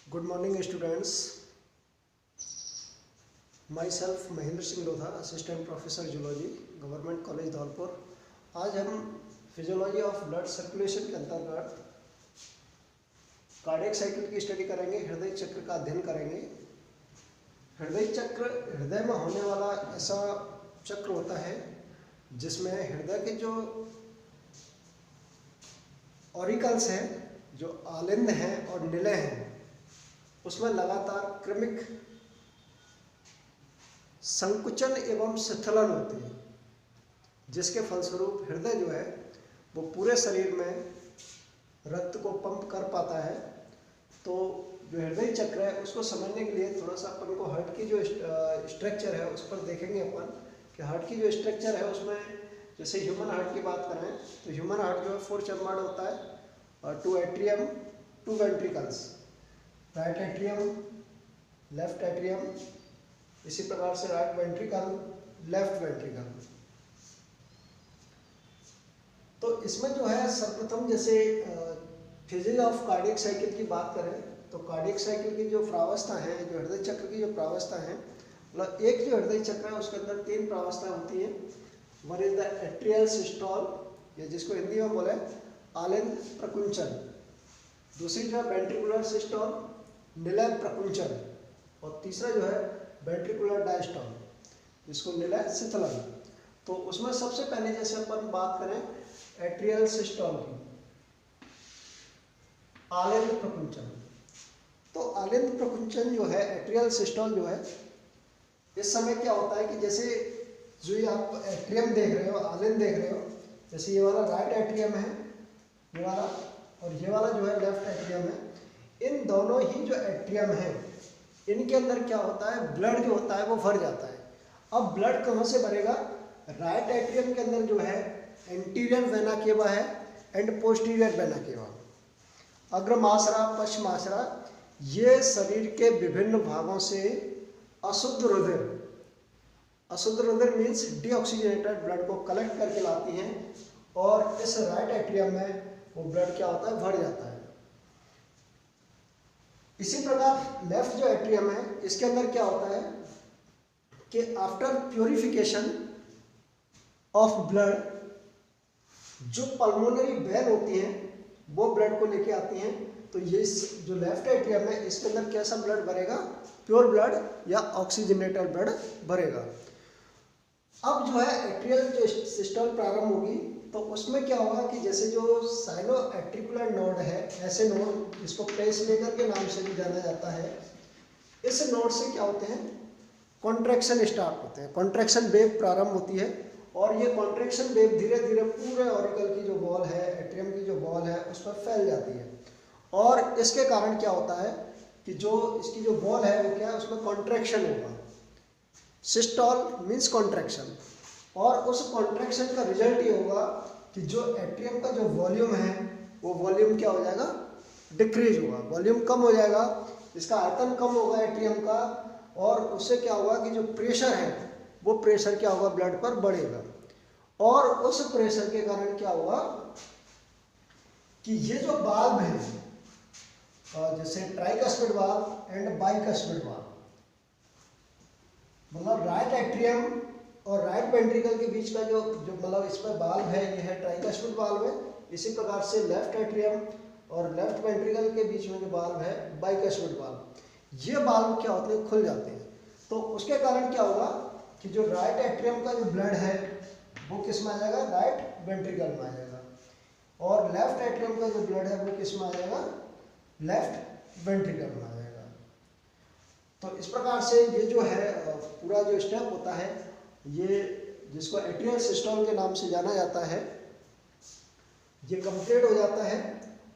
Good morning students. My self Mahendra Singh Lodha, assistant professor zoology, government college Dholpur. आज हम physiology of blood circulation के अंतर्गत cardiac cycle की study करेंगे, हृदय चक्र का अध्ययन करेंगे। हृदय चक्र हृदय में होने वाला ऐसा चक्र होता है जिसमें हृदय के जो ऑरिकल्स हैं, जो आलिंद हैं और निलय हैं, उसमें लगातार क्रमिक संकुचन एवं शिथिलन होती है, जिसके फलस्वरूप हृदय जो है वो पूरे शरीर में रक्त को पंप कर पाता है। तो जो हृदय चक्र है उसको समझने के लिए थोड़ा सा अपन को हार्ट की जो स्ट्रक्चर है उस पर देखेंगे अपन कि हार्ट की जो स्ट्रक्चर है उसमें जैसे ह्यूमन हार्ट की बात करें तो ह्यूमन हार्ट जो है 4 चेम्बर्ड होता है और 2 atrium 2 ventricles, right atrium left atrium, इसी प्रकार से राइट वेंट्रिकल लेफ्ट वेंट्रिकल। तो इसमें जो है सर्वप्रथम जैसे फिजिक्स ऑफ कार्डियक साइकिल की बात करें तो कार्डियक साइकिल की जो प्रावस्था है, जो हृदय चक्र की जो प्रावस्था है, मतलब एक जो हृदय चक्र है उसके अंदर 3 प्रावस्था होती है। One is the atrial systole, या जिसको हिंदी में बोले आलिंद प्रकुंचन। दूसरी जो है वेंट्रिकुलर सिस्टोल, निलय प्रकुंचन। और तीसरा जो है वेंट्रिकुलर डायस्टोल, जिसको निलय शिथिलन। तो उसमें सबसे पहले जैसे अपन बात करें एट्रियल सिस्टोल की, आलिंद प्रकुंचन। तो आलिंद प्रकुंचन जो है, एट्रियल सिस्टोल जो है, इस समय क्या होता है कि जैसे जो ये आप एट्रियम देख रहे हो, आलिंद देख रहे हो, जैसे ये वाला राइट एट्रियम है, ये वाला, और ये वाला जो है लेफ्ट एट्रियम है। इन दोनों ही जो एट्रियम है इनके अंदर क्या होता है, ब्लड जो होता है वो भर जाता है। अब ब्लड कहाँ से भरेगा? राइट एट्रियम के अंदर जो है एंटीरियर वेना केवा है एंड पोस्टीरियर वेना केवा, अग्रमाशरा पश्चमाशरा, ये शरीर के विभिन्न भागों से अशुद्ध रुधिर, अशुद्ध रुधिर मीन्स डीऑक्सीजनेटेड ब्लड को कलेक्ट करके लाती हैं और इस राइट एट्रियम में वो ब्लड क्या होता है, भर जाता है। इसी प्रकार लेफ्ट जो एट्रियम है इसके अंदर क्या होता है कि आफ्टर प्योरिफिकेशन ऑफ ब्लड, जो पल्मोनरी वेन होती हैं वो ब्लड को लेके आती हैं। तो ये जो लेफ्ट एट्रियम है इसके अंदर कैसा ब्लड भरेगा? प्योर ब्लड या ऑक्सीजनेटेड ब्लड भरेगा। अब जो है एट्रियल जो सिस्टोल प्रारंभ होगी तो उसमें क्या होगा कि जैसे जो साइनो एट्रिकुलर नोड है, ऐसे नोड जिसको पेसमेकर के नाम से भी जाना जाता है, इस नोड से क्या होते हैं, कॉन्ट्रैक्शन स्टार्ट होते हैं, कॉन्ट्रैक्शन वेव प्रारंभ होती है। और ये कॉन्ट्रैक्शन वेव धीरे धीरे पूरे ऑरिकल की जो वॉल है, एट्रियम की जो वॉल है, उस पर फैल जाती है। और इसके कारण क्या होता है कि जो इसकी जो वॉल है वो क्या है, उसमें कॉन्ट्रैक्शन होगा। सिस्टोल मीन्स कॉन्ट्रैक्शन, और उस कॉन्ट्रैक्शन का रिजल्ट ये होगा कि जो एट्रियम का जो वॉल्यूम है वो वॉल्यूम क्या हो जाएगा, डिक्रीज होगा, वॉल्यूम कम हो जाएगा, इसका आयतन कम होगा एट्रियम का। और उससे क्या होगा कि जो प्रेशर है वो प्रेशर क्या होगा, ब्लड पर बढ़ेगा। और उस प्रेशर के कारण क्या होगा कि ये जो वाल्व है, जैसे tricuspid valve and bicuspid valve, मतलब राइट एट्रियम और राइट वेंट्रिकल के बीच का जो मतलब इस पर वाल्व है, ये है ट्राइकस्पिड वाल्व है। इसी प्रकार से लेफ्ट एट्रियम और लेफ्ट वेंट्रिकल के बीच में जो वाल्व है बाइकस्पिड वाल्व, ये वाल्व क्या होते हैं, खुल जाते हैं। तो उसके कारण क्या होगा कि जो राइट एट्रियम का जो ब्लड है वो किस में आ जाएगा, राइट वेंट्रिकल में आ जाएगा, और लेफ्ट एट्रियम का जो ब्लड है वो किस में आ जाएगा, लेफ्ट वेंट्रिकल में आ जाएगा। तो इस प्रकार से ये जो है पूरा जो स्टेप होता है, ये जिसको एट्रियल सिस्टोल के नाम से जाना जाता है, ये कंप्लीट हो जाता है।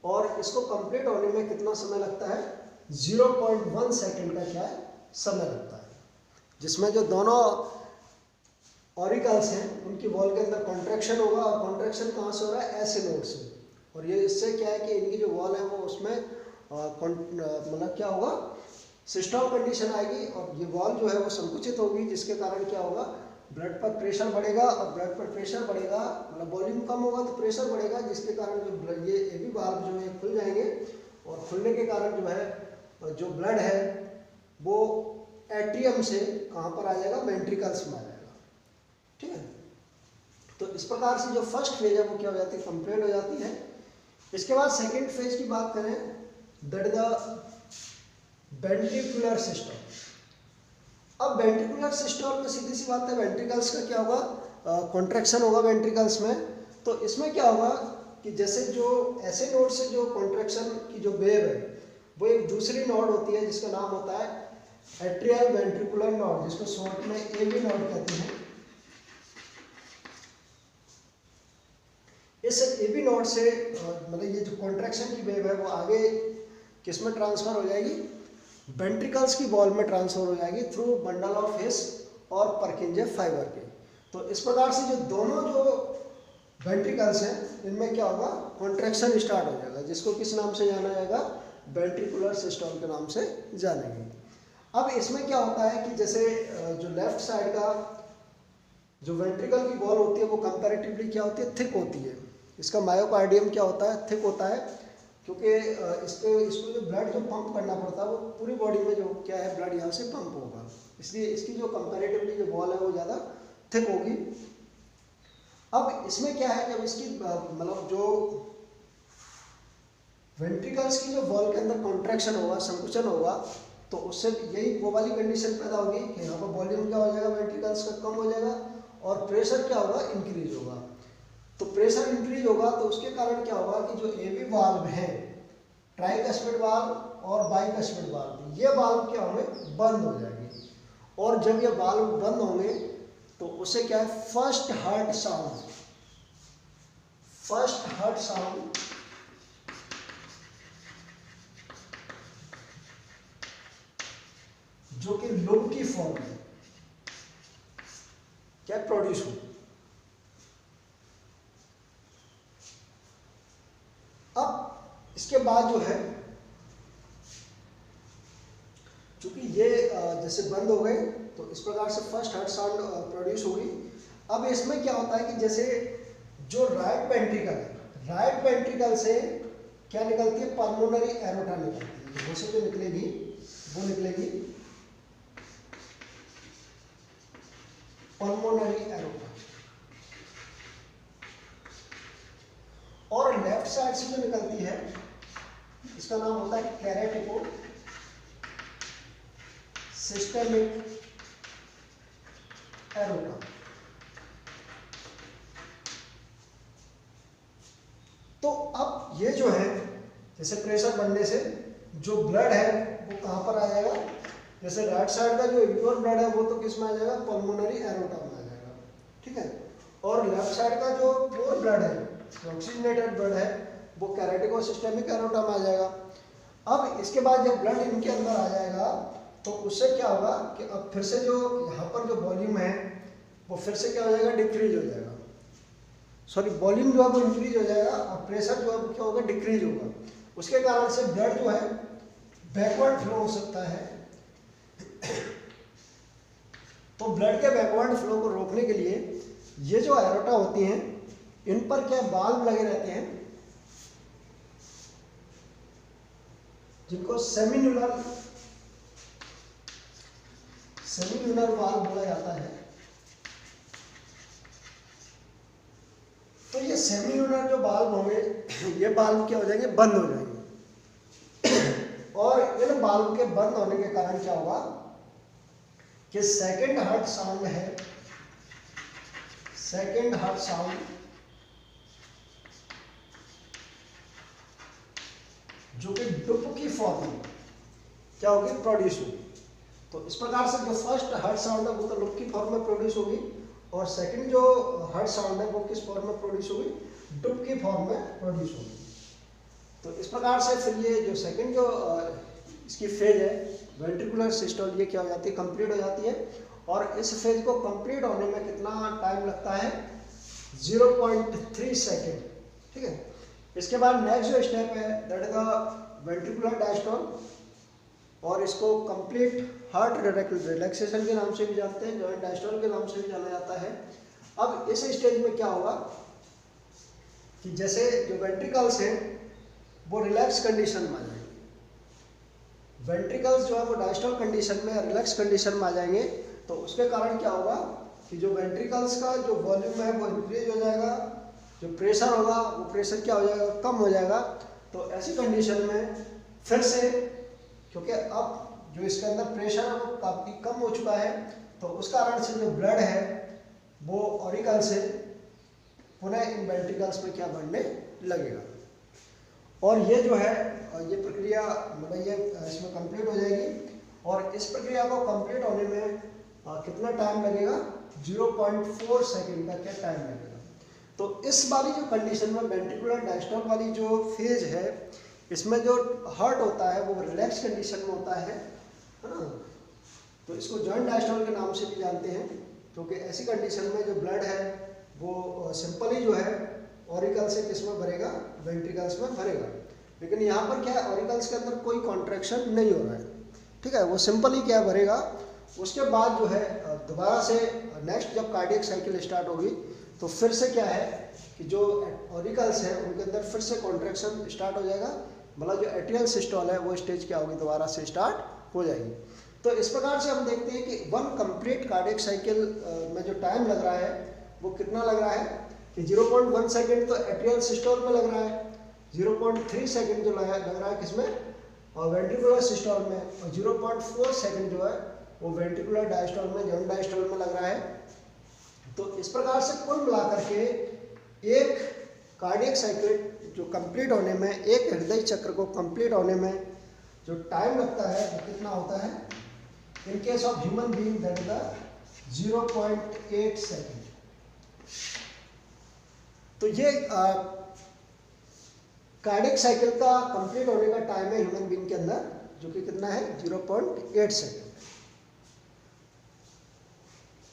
और इसको कंप्लीट होने में कितना समय लगता है, 0.1 सेकेंड का क्या है, समय लगता है, जिसमें जो दोनों ऑरिकल्स हैं उनकी वॉल के अंदर कॉन्ट्रैक्शन होगा। और कॉन्ट्रैक्शन कहाँ से हो रहा है, ऐसे नोड से। और ये इससे क्या है कि इनकी जो वॉल है वो उसमें मतलब क्या होगा, सिस्टोल कंडीशन आएगी और ये वॉल जो है वो संकुचित होगी, जिसके कारण क्या होगा, ब्लड पर प्रेशर बढ़ेगा। और ब्लड पर प्रेशर बढ़ेगा मतलब वॉल्यूम कम होगा तो प्रेशर बढ़ेगा, जिसके कारण जो ये भी वाल्व जो है खुल जाएंगे। और खुलने के कारण जो है जो ब्लड है वो एट्रियम से कहाँ पर आ जाएगा, वेंट्रिकल्स में आ जाएगा। ठीक है, तो इस प्रकार से जो फर्स्ट फेज है वो क्या हो जाती है, कंप्लीट हो जाती है। इसके बाद सेकेंड फेज की बात करें, that is the ventricular system. अब वेंट्रिकुलर सिस्टम में सीधी सी बात है, वेंट्रिकल्स का क्या होगा, कॉन्ट्रैक्शन होगा वेंट्रिकल्स में। तो इसमें क्या होगा कि जैसे जो ऐसे नोड से जो कॉन्ट्रैक्शन की जो वेव है वो एक दूसरी नोड होती है जिसका नाम होता है एट्रियल वेंट्रिकुलर नोड, जिसको शॉर्ट में एवी नोड कहते हैं। इस एवी नोड से मतलब ये जो कॉन्ट्रैक्शन की वेव है वो आगे किस में ट्रांसफर हो जाएगी, वेंट्रिकल्स की वॉल में ट्रांसफर हो जाएगी थ्रू बंडल ऑफ हिस और परकिंजे फाइबर के। तो इस प्रकार से जो दोनों जो वेंट्रिकल्स हैं इनमें क्या होगा, कॉन्ट्रैक्शन स्टार्ट हो जाएगा, जिसको किस नाम से जाना जाएगा, वेंट्रिकुलर सिस्टम के नाम से जानेंगे। अब इसमें क्या होता है कि जैसे जो लेफ्ट साइड का जो वेंट्रिकल की वॉल होती है वो कंपैरेटिवली क्या होती है, थिक होती है। इसका मायोकार्डियम क्या होता है, थिक होता है, क्योंकि इसको जो ब्लड जो पंप करना पड़ता है वो पूरी बॉडी में जो क्या है ब्लड यहाँ से पंप होगा, इसलिए इसकी जो कंपैरेटिवली जो वॉल है वो ज़्यादा थिक होगी। अब इसमें क्या है, जब इसकी मतलब जो वेंट्रिकल्स की जो वॉल के अंदर कॉन्ट्रैक्शन होगा, संकुचन होगा, तो उससे यही वो वाली कंडीशन पैदा होगी कि यहाँ पर वॉल्यूम क्या हो जाएगा, वेंट्रिकल्स का कम हो जाएगा और प्रेशर क्या होगा, इंक्रीज होगा। तो प्रेशर इंक्रीज होगा तो उसके कारण क्या होगा कि जो एवी वाल्व है, ट्राइकस्पिड वाल्व और बाइकस्पिड वाल्व, ये वाल्व क्या होंगे, बंद हो जाएंगे। और जब ये वाल्व बंद होंगे तो उससे क्या है, फर्स्ट हार्ट साउंड जो कि लूप की फॉर्म में क्या प्रोड्यूस हो। अब इसके बाद जो है, चूंकि ये जैसे बंद हो गए तो इस प्रकार से फर्स्ट हार्ट साउंड प्रोड्यूस होगी। अब इसमें क्या होता है कि जैसे जो राइट वेंट्रिकल से क्या निकलती है, पल्मोनरी एरोटा निकलती है। यहाँ से जो निकलेगी वो निकलेगी पल्मोनरी एरोटा, और लेफ्ट साइड से जो निकलती है इसका नाम होता है कैरेटिको सिस्टेमिक एरोटा। तो अब ये जो है, जैसे प्रेशर बढ़ने से जो ब्लड है वो कहाँ पर आ जाएगा, जैसे राइट साइड का जो इक्वल ब्लड है वो तो किस में आ जाएगा, पल्मोनरी एरोटा में आ जाएगा। ठीक है, और लेफ्ट साइड का जो प्योर ब्लड है, ऑक्सीजनेटेड ब्लड है, वो कैरेटिको सिस्टेमिक एरोटा में आ जाएगा। अब इसके बाद जब ब्लड इनके अंदर आ जाएगा तो उससे क्या होगा कि अब फिर से जो यहाँ पर जो वॉल्यूम है वो फिर से क्या हो जाएगा, डिक्रीज हो जाएगा। सॉरी, वॉल्यूम जो है वो इंक्रीज हो जाएगा और प्रेशर जो है क्या होगा, डिक्रीज होगा। उसके कारण से ब्लड जो है बैकवर्ड फ्लो हो सकता है। तो ब्लड के बैकवर्ड फ्लो को रोकने के लिए ये जो एरोटा होती हैं इन पर क्या वाल्व लगे रहते हैं, जिनको सेमिन्यूलर वाल्व बोला जाता है। तो ये सेमिन्यूलर जो वाल्व होंगे ये वाल्व क्या हो जाएंगे, बंद हो जाएंगे। और इन वाल्व के बंद होने के कारण क्या होगा कि सेकेंड हार्ट साउंड जो कि डुप की फॉर्म में क्या होगी, प्रोड्यूस होगी। तो इस प्रकार से जो फर्स्ट हार्ट साउंड है वो तो डुप की फॉर्म में प्रोड्यूस होगी, और सेकंड जो हार्ट साउंड है वो किस फॉर्म में प्रोड्यूस होगी, डुप की फॉर्म में प्रोड्यूस होगी। तो इस प्रकार से फिर ये जो सेकंड जो इसकी फेज है वेंट्रिकुलर सिस्टोल, ये क्या हो जाती है, कंप्लीट हो जाती है। और इस फेज को कंप्लीट होने में कितना टाइम लगता है, 0.3 सेकेंड। ठीक है, इसके बाद नेक्स्ट जो स्टेप है that is the ventricular diastole, और इसको कंप्लीट हार्ट रिलैक्सेशन के नाम से भी जानते हैं, जॉइंट डायस्टोल के नाम से भी जाना जाता है। अब इस स्टेज में क्या होगा कि जैसे जो वेंट्रिकल्स हैं वो रिलैक्स कंडीशन में आ जाएंगे। वेंट्रिकल्स जो है वो डायस्टोल कंडीशन में, रिलैक्स कंडीशन में आ जाएंगे, तो उसके कारण क्या होगा कि जो वेंट्रिकल्स का जो वॉल्यूम है वो इंक्रीज हो जाएगा, जो प्रेशर होगा वो प्रेशर क्या हो जाएगा, कम हो जाएगा। तो ऐसी कंडीशन में फिर से, क्योंकि अब जो इसके अंदर प्रेशर है वो काफ़ी कम हो चुका है, तो उस कारण से जो ब्लड है वो ऑरिकल से पुनः इन वेंट्रिकल्स में क्या बढ़ने लगेगा। और ये जो है ये प्रक्रिया मतलब ये इसमें कंप्लीट हो जाएगी। और इस प्रक्रिया को कंप्लीट होने में कितना टाइम लगेगा, 0.4 सेकेंड का क्या टाइम लगेगा। तो इस वाली जो कंडीशन में वेंट्रिकुलर डायस्टोल वाली जो फेज है, इसमें जो हार्ट होता है वो रिलैक्स कंडीशन में होता है ना। तो इसको जॉइंट डायस्टोल के नाम से भी जानते हैं, क्योंकि ऐसी कंडीशन में जो ब्लड है वो सिंपली जो है ऑरिकल से किस में भरेगा, वेंट्रिकल्स में भरेगा। लेकिन यहाँ पर क्या है, ऑरिकल्स के अंदर कोई कॉन्ट्रैक्शन नहीं हो रहा है, ठीक है, वो सिंपली क्या भरेगा। उसके बाद जो है दोबारा से नेक्स्ट जब कार्डियक साइकिल स्टार्ट होगी तो फिर से क्या है कि जो ऑरिकल्स हैं उनके अंदर फिर से कॉन्ट्रैक्शन स्टार्ट हो जाएगा, मतलब जो एट्रियल सिस्टोल है वो स्टेज क्या होगी, दोबारा से स्टार्ट हो जाएगी। तो इस प्रकार से हम देखते हैं कि वन कंप्लीट कार्डियक साइकिल में जो टाइम लग रहा है वो कितना लग रहा है कि 0.1 सेकेंड तो एट्रियल सिस्टोल में लग रहा है, 0.3 सेकेंड जो लग रहा है किसमें, और वेंट्रिकुलर सिस्टोल में, और 0.4 सेकेंड जो है वो वेंट्रिकुलर डायस्टोल में, जॉइंट डायस्टोल में लग रहा है। तो इस प्रकार से कुल मिलाकर के एक कार्डियक साइकिल जो कंप्लीट होने में, एक हृदय चक्र को कंप्लीट होने में जो टाइम लगता है वो कितना होता है, in case of human being that is the 0.8 second. तो ये कार्डियक साइकिल का कंप्लीट होने का टाइम है ह्यूमन बीइंग के अंदर, जो कि कितना है 0.8 सेकेंड।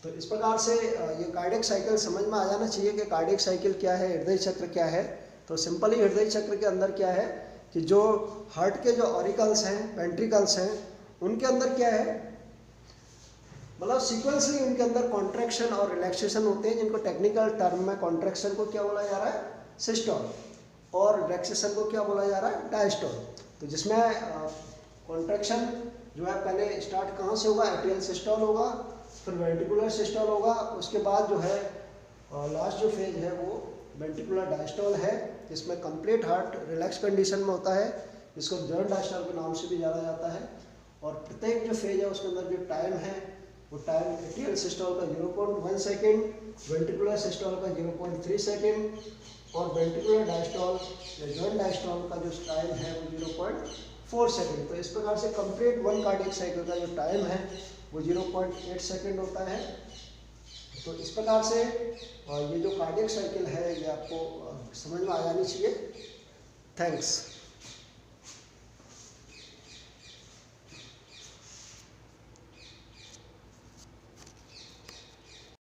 तो इस प्रकार से ये कार्डियक साइकिल समझ में आ जाना चाहिए कि कार्डियक साइकिल क्या है, हृदय चक्र क्या है। तो सिंपली हृदय चक्र के अंदर क्या है कि जो हार्ट के जो ऑरिकल्स हैं, वेंट्रिकल्स हैं, उनके अंदर क्या है, मतलब सीक्वेंसली उनके अंदर कॉन्ट्रैक्शन और रिलैक्सेशन होते हैं, जिनको टेक्निकल टर्म में कॉन्ट्रैक्शन को क्या बोला जा रहा है, सिस्टोल, और रिलैक्सेशन को क्या बोला जा रहा है, डायस्टोल। तो जिसमें कॉन्ट्रैक्शन जो है पहले स्टार्ट कहाँ से होगा, एट्रियल सिस्टोल होगा, फिर वेंट्रिकुलर सिस्टोल होगा, उसके बाद जो है लास्ट जो फेज है वो वेंट्रिकुलर डायस्टोल है, जिसमें कंप्लीट हार्ट रिलैक्स कंडीशन में होता है, जिसको जॉइंट डायस्टोल के नाम से भी जाना जाता है। और प्रत्येक जो फेज है उसके अंदर जो टाइम है वो टाइम एट्रियल सिस्टोल का 0.1 सेकेंड, वेंट्रिकुलर सिस्टोल का 0.3 सेकेंड, और वेंट्रिकुलर डायस्टोल या जॉइंट डायस्टोल का जो टाइम है वो 0.4 सेकेंड। तो इस प्रकार से कंप्लीट वन कार्डियक साइकिल का जो टाइम है वो 0.8 सेकेंड होता है। तो इस प्रकार से ये जो कार्डियक साइकिल है ये आपको समझ में आ जानी चाहिए। थैंक्स।